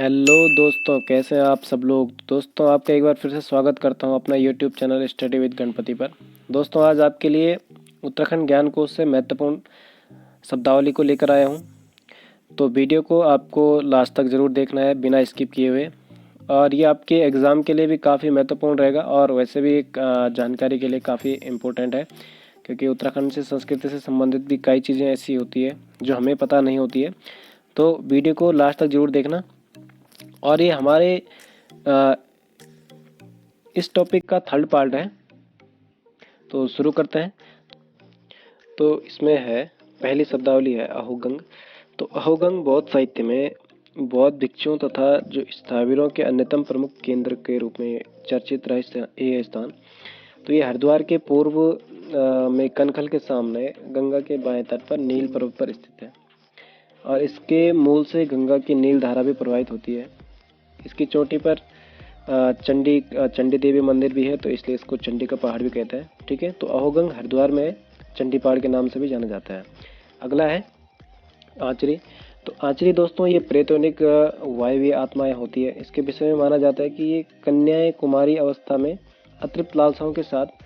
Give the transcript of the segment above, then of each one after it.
Hello दोस्तों, कैसे हैं आप सब लोग। दोस्तों, आपका एक बार फिर से स्वागत करता हूं अपना YouTube channel study with Ganpati पर। दोस्तों, आज आपके लिए उत्तराखंड ज्ञान कोश से महत्वपूर्ण शब्दावली को लेकर आया हूं। तो वीडियो को आपको लास्ट तक ज़रूर देखना है बिना स्किप किए हुए। और ये आपके एग्ज़ाम के लिए भी काफ़ी महत्वपूर्ण रहेगा और वैसे भी एक जानकारी के लिए काफ़ी इम्पोर्टेंट है, क्योंकि उत्तराखंड से संस्कृति से संबंधित भी कई चीज़ें ऐसी होती है जो हमें पता नहीं होती है। तो वीडियो को लास्ट तक ज़रूर देखना। और ये हमारे अ, इस टॉपिक का थर्ड पार्ट है, तो शुरू करते हैं। तो इसमें है, पहली शब्दावली है अहोगंग। तो अहोगंग बौद्ध साहित्य में बौद्ध भिक्षुओं तथा जो स्थाविरों के अन्यतम प्रमुख केंद्र के रूप में चर्चित रहा ये स्थान। तो ये हरिद्वार के पूर्व में कनखल के सामने गंगा के बाएं तट पर नील पर्वत पर स्थित है और इसके मूल से गंगा की नील धारा भी प्रवाहित होती है। इसकी चोटी पर चंडी देवी मंदिर भी है, तो इसलिए इसको चंडी का पहाड़ भी कहते हैं। ठीक है, तो अहोगंग हरिद्वार में चंडी पहाड़ के नाम से भी जाना जाता है। अगला है आचरी। तो आचरी दोस्तों, ये प्रेतोनिक वायवीय आत्माएं होती है। इसके विषय में माना जाता है कि ये कन्याएं कुमारी अवस्था में अतृप्त लालसाओं के साथ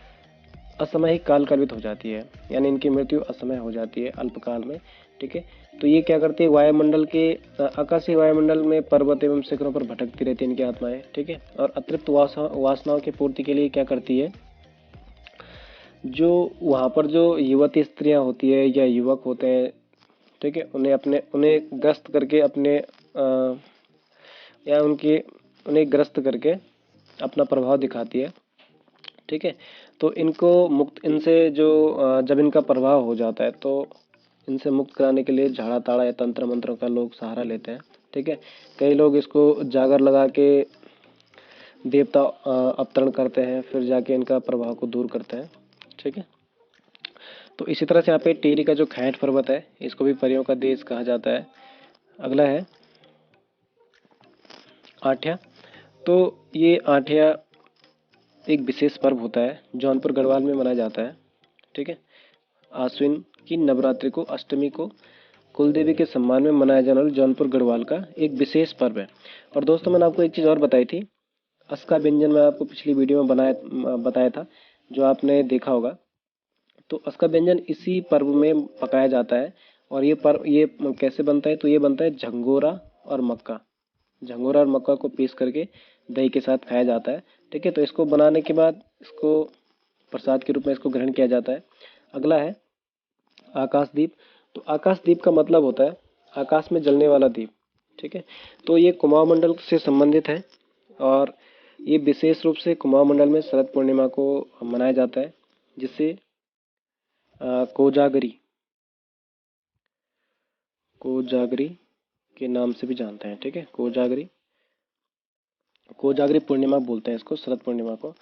असमय ही काल कल्पित हो जाती है, यानी इनकी मृत्यु असमय हो जाती है अल्पकाल में। ठीक है, तो ये क्या करती है, वायुमंडल के आकाशीय वायुमंडल में पर्वत एवं शिखरों पर भटकती रहती है इनकी आत्माएं। ठीक है, और अतृप्त वासनाओं की पूर्ति के लिए क्या करती है, जो वहां पर जो युवती स्त्रियां होती है या युवक होते हैं, ठीक है, उन्हें ग्रस्त करके अपने या उनके उन्हें ग्रस्त करके अपना प्रभाव दिखाती है। ठीक है, तो इनको मुक्त इनसे जो जब इनका प्रभाव हो जाता है तो इनसे मुक्त कराने के लिए झाड़ा ताड़ा या तंत्र मंत्रों का लोग सहारा लेते हैं। ठीक है, कई लोग इसको जागर लगा के देवता अवतरण करते हैं, फिर जाके इनका प्रभाव को दूर करते हैं। ठीक है, तो इसी तरह से यहाँ पे टिहरी का जो खैट पर्वत है, इसको भी परियों का देश कहा जाता है। अगला है आठ्या। तो ये आठ्या एक विशेष पर्व होता है, जौनपुर गढ़वाल में मनाया जाता है। ठीक है, आश्विन की नवरात्रि को अष्टमी को कुलदेवी के सम्मान में मनाया जाने वाला जौनपुर गढ़वाल का एक विशेष पर्व है। और दोस्तों, मैंने आपको एक चीज़ और बताई थी, अस्का व्यंजन मैं आपको पिछली वीडियो में बताया था, जो आपने देखा होगा। तो अस्का व्यंजन इसी पर्व में पकाया जाता है। और ये पर्व ये कैसे बनता है, तो ये बनता है झंगोरा और मक्का। झंगोरा और मक्का को पीस करके दही के साथ खाया जाता है। ठीक है, तो इसको बनाने के बाद इसको प्रसाद के रूप में इसको ग्रहण किया जाता है। अगला है आकाशदीप। तो आकाशदीप का मतलब होता है आकाश में जलने वाला दीप। ठीक है, तो ये कुमाऊं मंडल से संबंधित है और ये विशेष रूप से कुमाऊं मंडल में शरद पूर्णिमा को मनाया जाता है, जिसे कोजागरी कोजागरी के नाम से भी जानते हैं। ठीक है, कोजागरी पूर्णिमा बोलते हैं इसको, शरद पूर्णिमा को।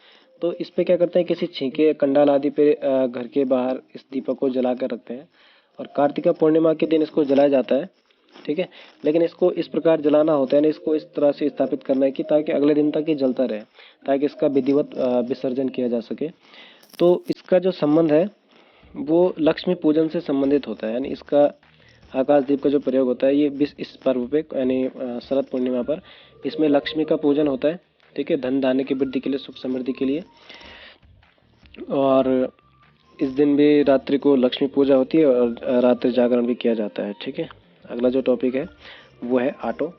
तो इस पे क्या करते हैं, किसी छींके कंडाल आदि पे घर के बाहर इस दीपक को जला कर रखते हैं और कार्तिका पूर्णिमा के दिन इसको जलाया जाता है। ठीक है, लेकिन इसको इस प्रकार जलाना होता है ना, इसको इस तरह से स्थापित करना है कि ताकि अगले दिन तक ये जलता रहे, ताकि इसका विधिवत विसर्जन किया जा सके। तो इसका जो संबंध है वो लक्ष्मी पूजन से संबंधित होता है, यानी इसका आकाशदीप का जो प्रयोग होता है ये इस पर्व पे, यानी शरद पूर्णिमा पर, इसमें लक्ष्मी का पूजन होता है। ठीक है, धन धान्य की वृद्धि के लिए, सुख समृद्धि के लिए। और इस दिन भी रात्रि को लक्ष्मी पूजा होती है और रात्रि जागरण भी किया जाता है। ठीक है, अगला जो टॉपिक है वो है आटो।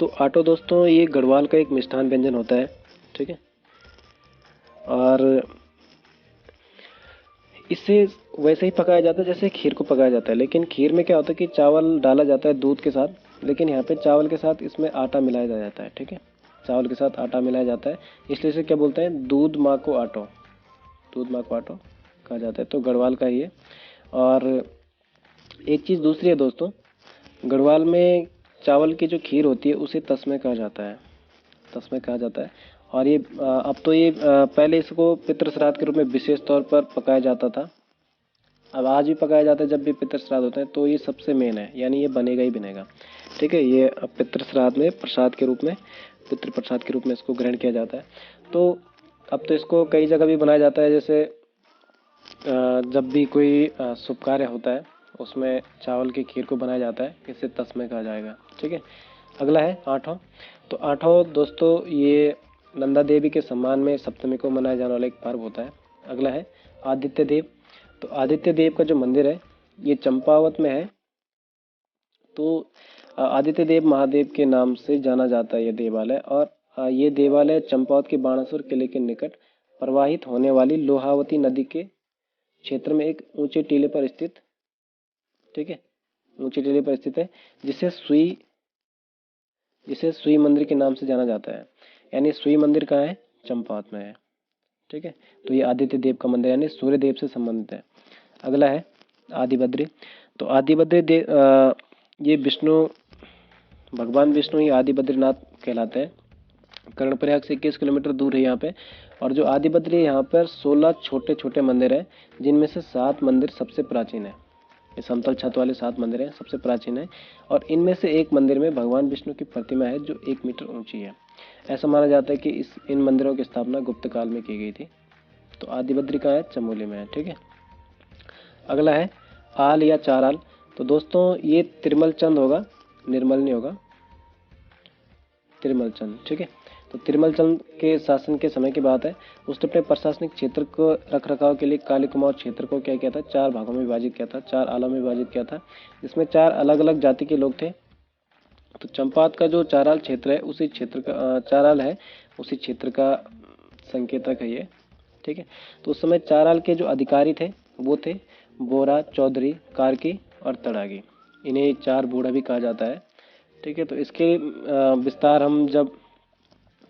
तो आटो दोस्तों, ये गढ़वाल का एक मिष्ठान व्यंजन होता है। ठीक है, और इसे वैसे ही पकाया जाता है जैसे खीर को पकाया जाता है, लेकिन खीर में क्या होता है कि चावल डाला जाता है दूध के साथ, लेकिन यहाँ पे चावल के साथ इसमें आटा मिलाया जाता है। ठीक है, चावल के साथ आटा मिलाया जाता है, इसलिए इसे क्या बोलते हैं, दूध माँ को आटो कहा जाता है। तो गढ़वाल का ही है। और एक चीज़ दूसरी है दोस्तों, गढ़वाल में चावल की जो खीर होती है उसे तस्मे कहा जाता है, तस्मे कहा जाता है। और ये अब तो ये पहले इसको पितृ श्राद्ध के रूप में विशेष तौर पर पकाया जाता था, अब आज भी पकाया जाता है जब भी पितृ श्राद्ध होता है। तो ये सबसे मेन है, यानी ये बनेगा ही बनेगा। ठीक है, ये अब पितृ श्राद्ध में प्रसाद के रूप में, पितृ प्रसाद के रूप में इसको ग्रहण किया जाता है। तो अब तो इसको कई जगह भी बनाया जाता है, जैसे जब भी कोई शुभ कार्य होता है उसमें चावल की खीर को बनाया जाता है, इसे तस्मे कहा जाएगा। ठीक है, अगला है आठों। तो आठों दोस्तों ये नंदा देवी के सम्मान में सप्तमी को मनाया जाने वाला एक पर्व होता है। अगला है आदित्य देव। तो आदित्य देव का जो मंदिर है ये चंपावत में है। तो आदित्य देव महादेव के नाम से जाना जाता है ये देवालय। और ये देवालय चंपावत के बाणासुर किले के निकट प्रवाहित होने वाली लोहावती नदी के क्षेत्र में एक ऊंचे टीले पर स्थित, ठीक है, ऊंचे टीले पर स्थित है, जिसे सुई मंदिर के नाम से जाना जाता है। यानी सुई मंदिर कहाँ है? चंपावत में है। ठीक है, तो ये आदित्य देव का मंदिर यानी सूर्य देव से संबंधित है। अगला है आदिबद्री। तो आदिबद्री ये भगवान विष्णु ही आदिबद्रीनाथ कहलाते हैं। कर्णप्रयाग से 21 किलोमीटर दूर है यहाँ पे। और जो आदिबद्री है यहाँ पर 16 छोटे छोटे मंदिर हैं, जिनमें से 7 मंदिर सबसे प्राचीन है। ये समतल छत वाले 7 मंदिर हैं, सबसे प्राचीन है। और इनमें से एक मंदिर में भगवान विष्णु की प्रतिमा है जो 1 मीटर ऊंची है। ऐसा माना जाता है कि इन मंदिरों की स्थापना गुप्त काल में की गई थी। तो आदिबद्री कहाँ है? चमोली में है। ठीक है, अगला है आल या चाराल। तो दोस्तों ये तिरमल चंद होगा, निर्मल नहीं होगा, तिरमल चंद। ठीक है, तो तिरमल चंद के शासन के समय की बात है। उसने अपने प्रशासनिक क्षेत्र को रख रखाव के लिए काली कुमाऊं क्षेत्र को क्या किया था? 4 भागों में विभाजित किया था, 4 आलों में विभाजित किया था, जिसमें 4 अलग अलग जाति के लोग थे। तो चंपावत का जो चाराल क्षेत्र है उसी क्षेत्र का चाराल है, उसी क्षेत्र का संकेतक है ये। ठीक है, तो उस समय चाराल के जो अधिकारी थे वो थे बोरा, चौधरी, कार्की और तड़ागी। इन्हें 4 बूढ़ा भी कहा जाता है। ठीक है, तो इसके विस्तार हम जब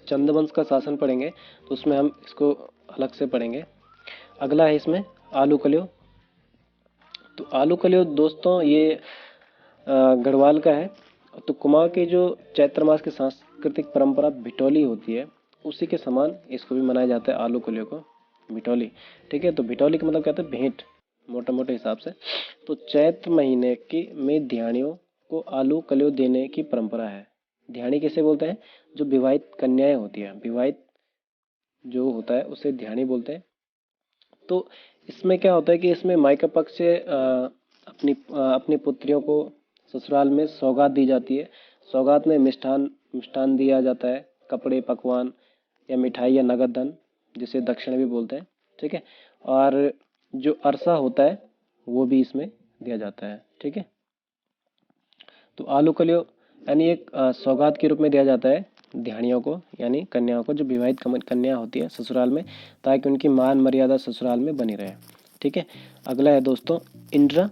चंद्रवंश का शासन पढ़ेंगे तो उसमें हम इसको अलग से पढ़ेंगे। अगला है इसमें आलू कलियो। तो आलू कलियो दोस्तों ये गढ़वाल का है। तो कुमाऊं के जो चैत्र मास की सांस्कृतिक परंपरा भिटौली होती है उसी के समान इसको भी मनाया जाता है, आलू कलियो को, भिटौली। ठीक है, तो भिटौली का मतलब क्या होता है? भेंट, मोटा मोटे हिसाब से। तो चैत्र महीने की में ध्यानियों को आलू कलियो देने की परंपरा है। ध्यानी किसे बोलते हैं? जो विवाहित कन्याएं होती है, विवाहित जो होता है उसे ध्यानी बोलते हैं। तो इसमें क्या होता है कि इसमें मायका पक्ष से अपनी पुत्रियों को ससुराल में सौगात दी जाती है। सौगात में मिष्ठान मिष्ठान दिया जाता है, कपड़े, पकवान या मिठाई या नगद धन, जिसे दक्षिण भी बोलते हैं। ठीक है, और जो अरसा होता है वो भी इसमें दिया जाता है। ठीक है, तो आलू कलियो यानी एक सौगात के रूप में दिया जाता है ध्यानियों को, यानी कन्याओं को, जो विवाहित कन्या होती है ससुराल में, ताकि उनकी मान मर्यादा ससुराल में बनी रहे। ठीक है, अगला है दोस्तों इंद्रा।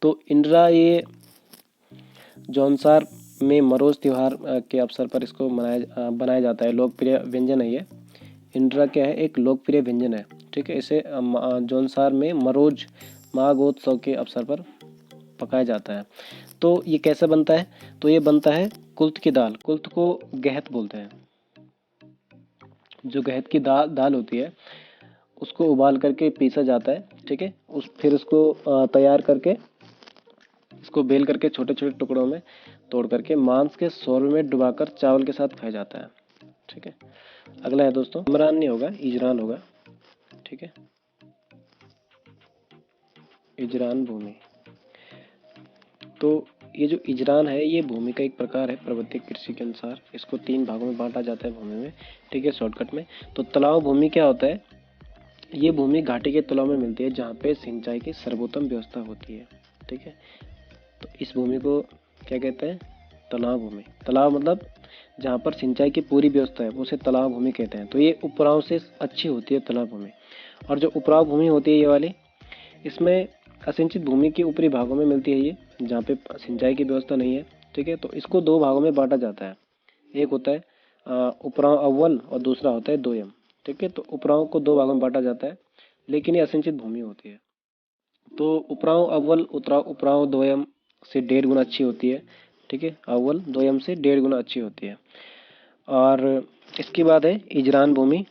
तो इंद्रा ये जौनसार में मरोज त्योहार के अवसर पर इसको बनाया जाता है। लोकप्रिय व्यंजन है ये। इंद्रा क्या है? एक लोकप्रिय व्यंजन है। ठीक है, इसे जौनसार में मरोज माघोत्सव के अवसर पर पकाया जाता है। तो ये कैसे बनता है? तो ये बनता है कुल्थ की दाल, कुल्थ को गहत बोलते हैं। जो गहत की दाल होती है उसको उबाल करके पीसा जाता है। ठीक है, फिर उसको तैयार करके इसको बेल करके छोटे छोटे टुकड़ों में तोड़ करके मांस के शोरबे में डुबाकर चावल के साथ खाया जाता है। ठीक है, अगला है दोस्तों इमरान नहीं होगा, इजरान होगा। ठीक है, इजरान भूमि। तो ये जो इजरान है ये भूमि का एक प्रकार है पर्वतीय कृषि के अनुसार। इसको 3 भागों में बांटा जाता है भूमि में। ठीक है, शॉर्टकट में। तो तालाब भूमि क्या होता है? ये भूमि घाटी के तालाब में मिलती है जहाँ पे सिंचाई की सर्वोत्तम व्यवस्था होती है। ठीक है, तो इस भूमि को क्या कहते हैं? तालाब भूमि। तालाब मतलब जहाँ पर सिंचाई की पूरी व्यवस्था है उसे तालाब भूमि कहते हैं। तो ये उपराव से अच्छी होती है तालाब भूमि। और जो उपराव भूमि होती है ये वाली, इसमें असिंचित भूमि के ऊपरी भागों में मिलती है ये, जहाँ पे सिंचाई की व्यवस्था नहीं है। ठीक है, तो इसको 2 भागों में बांटा जाता है। एक होता है उपराव अव्वल और दूसरा होता है दोयम। ठीक है, तो उपराव को 2 भागों में बांटा जाता है, लेकिन ये असिंचित भूमि होती है। तो उपराव अव्वल उपराव दोयम से 1.5 गुना अच्छी होती है। ठीक है, अव्वल दोयम से 1.5 गुना अच्छी होती है। और इसके बाद है इजरान भूमि।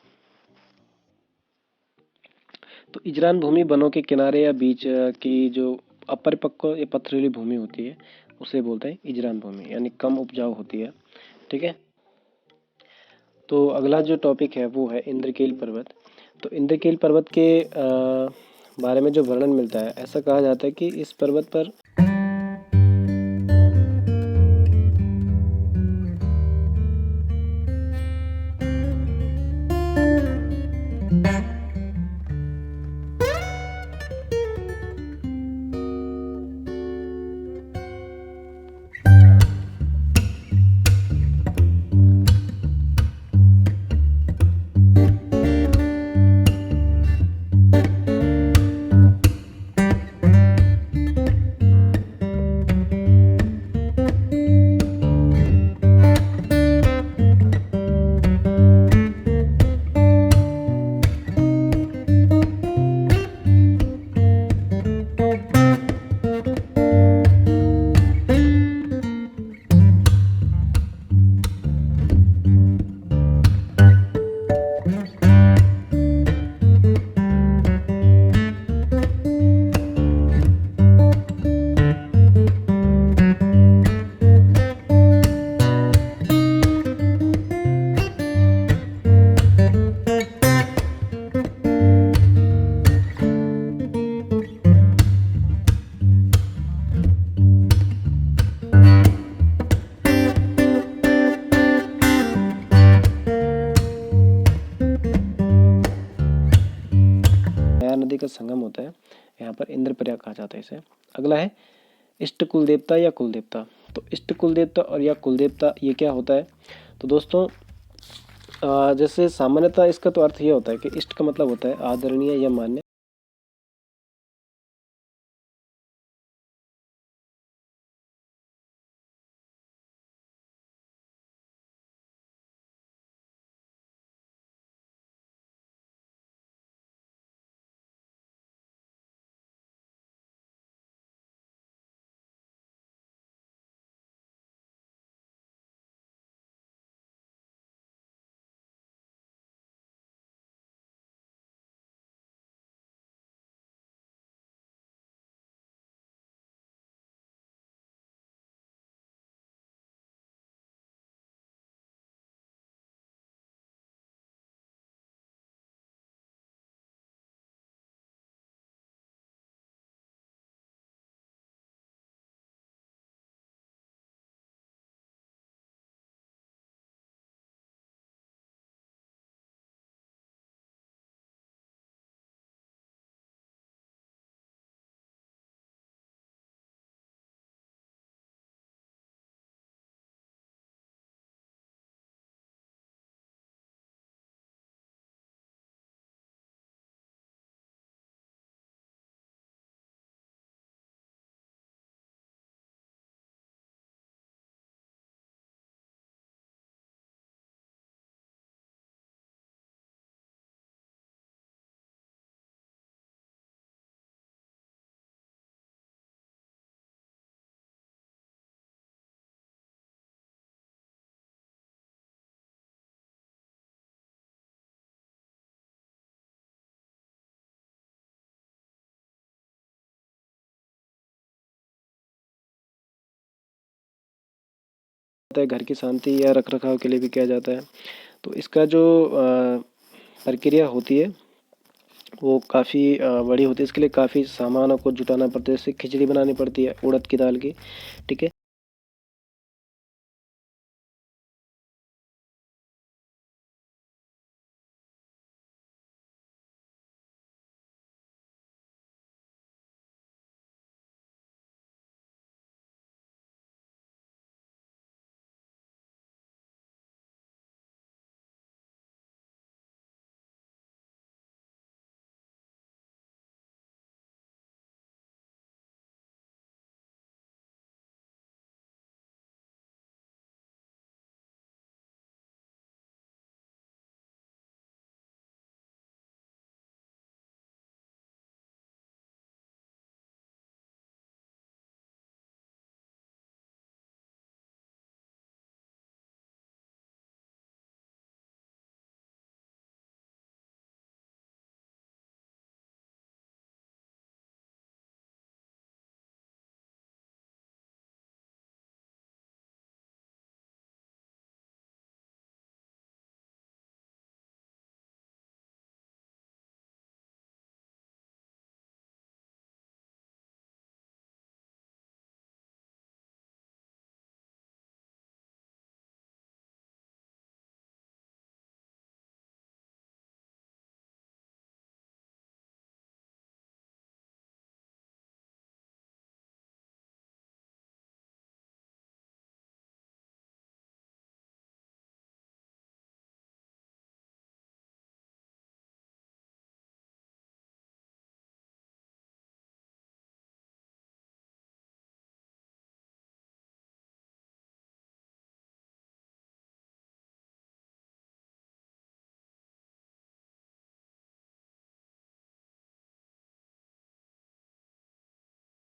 तो इजरान भूमि वनों के किनारे या बीच की जो अपरिपक्व या पथरीली भूमि होती है उसे बोलते हैं इजरान भूमि, यानी कम उपजाऊ होती है। ठीक है, तो अगला जो टॉपिक है वो है इंद्रकील पर्वत। तो इंद्रकील पर्वत के बारे में जो वर्णन मिलता है, ऐसा कहा जाता है कि इस पर्वत पर संगम होता है, यहाँ पर इंद्रप्रयाग कहा जाता है इसे। अगला है इष्ट कुल देवता या कुल देवता। तो इष्ट कुल देवता और या कुल देवता ये क्या होता है? तो दोस्तों जैसे सामान्यतः इसका तो अर्थ ये होता है कि इष्ट का मतलब होता है आदरणीय या मान्य। घर की शांति या रख रखाव के लिए भी किया जाता है। तो इसका जो प्रक्रिया होती है वो काफ़ी बड़ी होती है। इसके लिए काफ़ी सामानों को जुटाना पड़ता है। जैसे खिचड़ी बनानी पड़ती है उड़द की दाल की, ठीक है।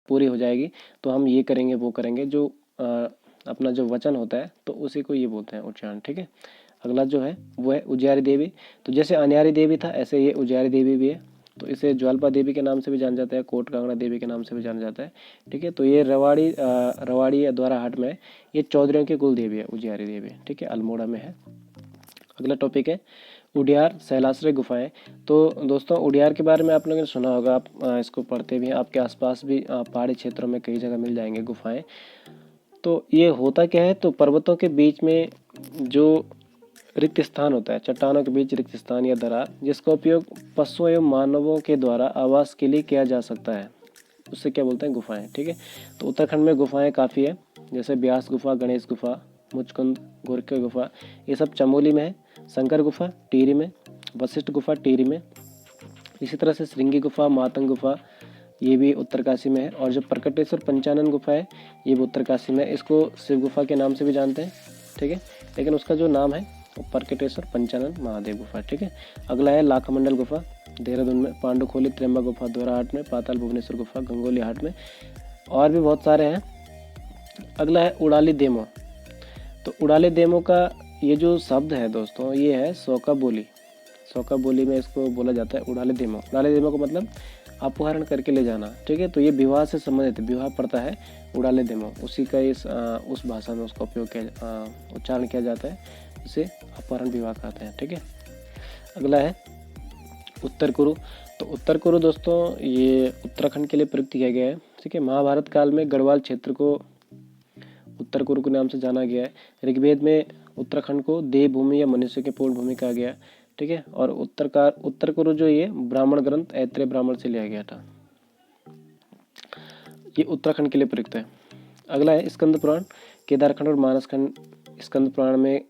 पूरी हो जाएगी तो हम ये करेंगे वो करेंगे, जो अपना जो वचन होता है तो उसी को ये बोलते हैं उच्चारण, ठीक है। अगला जो है वो है उजियारी देवी। तो जैसे अन्यारी देवी था ऐसे ये उजियारी देवी भी है। तो इसे ज्वाल्पा देवी के नाम से भी जाना जाता है, कोट कांगड़ा देवी के नाम से भी जाना जाता है, ठीक है। तो ये रवाड़ी या द्वाराहाट में है। ये चौधरियों की कुल देवी है उजियारी देवी, ठीक है, अल्मोड़ा में है। अगला टॉपिक है उडियार शैलाश्रय गुफाएं। तो दोस्तों उडियार के बारे में आप लोगों ने सुना होगा, आप इसको पढ़ते भी हैं, आपके आसपास भी पहाड़ी क्षेत्रों में कई जगह मिल जाएंगे गुफाएं। तो ये होता क्या है, तो पर्वतों के बीच में जो रिक्त स्थान होता है, चट्टानों के बीच रिक्त स्थान या दरार, जिसका उपयोग पशुओं एवं मानवों के द्वारा आवास के लिए किया जा सकता है, उससे क्या बोलते हैं, गुफाएं। ठीक है, तो उत्तराखंड में गुफाएं काफ़ी है, जैसे ब्यास गुफा, गणेश गुफा, मुचकुंद, गोरखे गुफा, ये सब चमोली में है। शंकर गुफा टिहरी में, वशिष्ठ गुफा टिहरी में, इसी तरह से श्रृंगी गुफा, मातंग गुफा, ये भी उत्तरकाशी में है। और जो प्रकटेश्वर पंचानन गुफा है, ये भी उत्तरकाशी में है। इसको शिव गुफा के नाम से भी जानते हैं, ठीक है, लेकिन उसका जो नाम है वो प्रकटेश्वर पंचानन महादेव गुफा। ठीक है, अगला है लाखामंडल गुफा, देहरादून में, पांडुखोली त्र्यंबक गुफा द्वाराहाट में, पाताल भुवनेश्वर गुफा गंगोली हाट में, और भी बहुत सारे हैं। अगला है उड़ाली देमो। तो उड़ाली देमो का ये जो शब्द है दोस्तों, ये है सोका बोली। सोका बोली में इसको बोला जाता है उड़ाली देमो। उड़ाली देमो का मतलब अपहरण करके ले जाना। ठीक है, तो ये विवाह से संबंधित, विवाह पड़ता है उड़ाले देमो, उसी का उस भाषा में उसका उपयोग उच्चारण किया जाता है, इसे अपहरण विवाह कहते हैं। ठीक है, अगला है उत्तर कुरु। तो उत्तर कुरु दोस्तों ये उत्तराखंड के लिए प्रयुक्त किया गया है। ठीक है, महाभारत काल में गढ़वाल क्षेत्र को उत्तर कुरु के नाम से जाना गया है। ऋग्वेद में उत्तराखंड को देवभूमि या मनुष्य की पूर्ण भूमि कहा गया है। ठीक है, और उत्तर कुरु जो ये ब्राह्मण ग्रंथ ऐत्रेय ब्राह्मण से लिया गया था। ये उत्तराखंड के लिए प्रयुक्त है। अगला है स्कंद पुराण, केदारखंड और मानसखंड। स्कंद पुराण में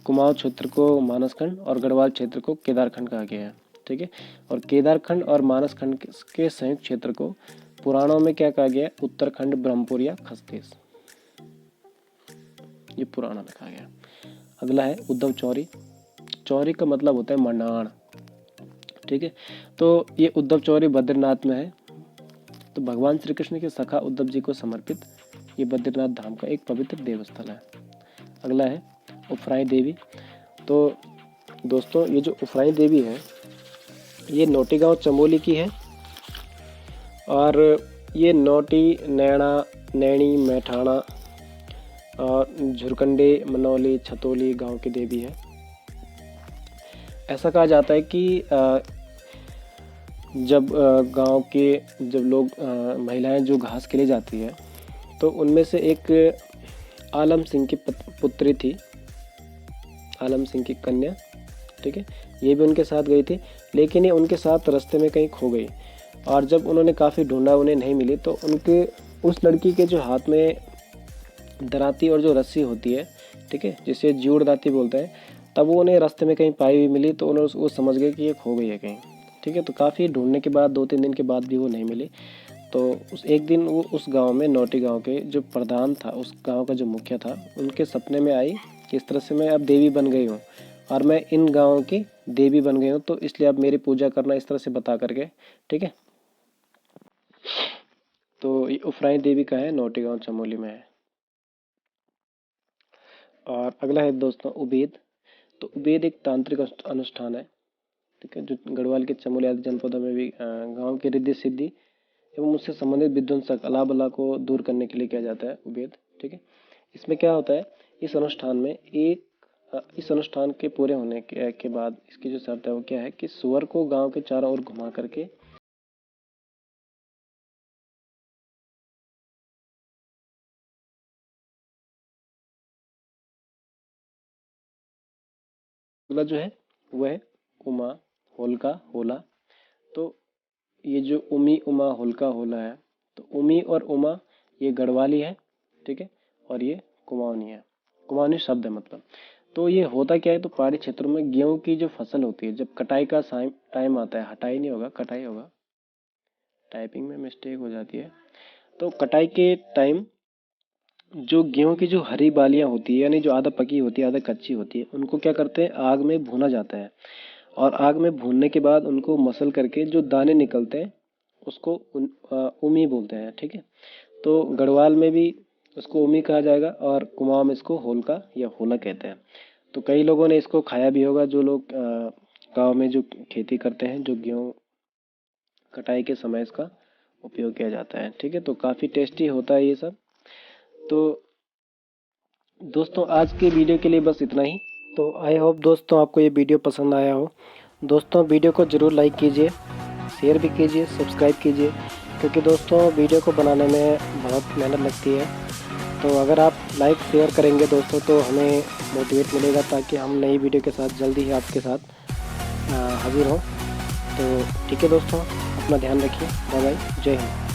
कुमाऊं क्षेत्र को मानसखंड और गढ़वाल क्षेत्र को केदारखंड कहा गया है। ठीक है, और केदारखंड और मानसखंड के संयुक्त क्षेत्र को पुराणों में क्या कहा गया है, उत्तरखंड, ब्रह्मपुर या खसदेश, ये पुराणों में कहा गया। अगला है उद्धव चौरी। चौरी का मतलब होता है मंडाण। ठीक है, तो ये उद्धव चौरी बद्रीनाथ में है। तो भगवान श्री कृष्ण के सखा उद्धव जी को समर्पित ये बद्रीनाथ धाम का एक पवित्र देवस्थल है। अगला है उफराई देवी। तो दोस्तों ये जो उफराई देवी है, ये नोटी गांव चमोली की है, और ये नोटी, नैना, नैनी, मैठाणा और झुरकंडे, मनौली, छतौली गांव की देवी है। ऐसा कहा जाता है कि जब गांव के लोग महिलाएं जो घास के लिए जाती है, तो उनमें से एक आलम सिंह की पुत्री थी, आलम सिंह की कन्या। ठीक है, ये भी उनके साथ गई थी, लेकिन ये उनके साथ रास्ते में कहीं खो गई, और जब उन्होंने काफ़ी ढूंढा, उन्हें नहीं मिली, तो उनके उस लड़की के जो हाथ में दराती और जो रस्सी होती है, ठीक है, जिसे जीवड़ दाती बोलते हैं, तब वो उन्हें रास्ते में कहीं पाई हुई मिली, तो उन्होंने वो समझ गए कि ये खो गई है कहीं। ठीक है, तो काफ़ी ढूंढने के बाद 2-3 दिन के बाद भी वो नहीं मिली। तो उस एक दिन वो उस गांव में, नोटी गांव के जो प्रधान था, उस गांव का जो मुखिया था, उनके सपने में आई कि इस तरह से मैं अब देवी बन गई हूँ और मैं इन गाँव की देवी बन गई हूँ, तो इसलिए अब मेरी पूजा करना, इस तरह से बता करके। ठीक है, तो ये उफराई देवी का है, नोटी गाँव चमोली में है। और अगला है दोस्तों उबेद। तो उबेद एक तांत्रिक अनुष्ठान है, ठीक है, जो गढ़वाल के चमोली आदि जनपदों में भी गांव की रिद्धि सिद्धि एवं उससे संबंधित विध्वंसक अला बला को दूर करने के लिए किया जाता है उबेद। ठीक है, इसमें क्या होता है, इस अनुष्ठान के पूरे होने के बाद इसकी जो शर्त है वो क्या है कि सुअर को गांव के चारों ओर घुमा करके अगला जो है वह है उमा, होलका, होला। तो ये जो उमी, उमा, होलका, होला है, तो उमी और उमा ये गढ़वाली है, ठीक है, और ये कुमाऊनी है, कुमाऊनी शब्द है मतलब। तो ये होता क्या है, तो पहाड़ी क्षेत्रों में गेहूं की जो फसल होती है, जब कटाई का टाइम आता है, हटाई नहीं होगा, कटाई होगा, टाइपिंग में मिस्टेक हो जाती है। तो कटाई के टाइम जो गेहूं की जो हरी बालियां होती है, यानी जो आधा पकी होती है आधा कच्ची होती है, उनको क्या करते हैं, आग में भूना जाता है, और आग में भूनने के बाद उनको मसल करके जो दाने निकलते हैं उसको उमी बोलते हैं। ठीक है, तो गढ़वाल में भी उसको उमी कहा जाएगा और कुमाऊं में इसको होलका या होला कहते हैं। तो कई लोगों ने इसको खाया भी होगा, जो लोग गाँव में जो खेती करते हैं, जो गेहूँ कटाई के समय इसका उपयोग किया जाता है। ठीक है, तो काफ़ी टेस्टी होता है ये सब। तो दोस्तों आज के वीडियो के लिए बस इतना ही। तो आई होप दोस्तों आपको ये वीडियो पसंद आया हो। दोस्तों वीडियो को ज़रूर लाइक कीजिए, शेयर भी कीजिए, सब्सक्राइब कीजिए, क्योंकि दोस्तों वीडियो को बनाने में बहुत मेहनत लगती है। तो अगर आप लाइक शेयर करेंगे दोस्तों, तो हमें मोटिवेट मिलेगा, ताकि हम नई वीडियो के साथ जल्दी ही आपके साथ हाज़िर हों। तो ठीक है दोस्तों, अपना ध्यान रखिए। बाय बाय, जय हिंद।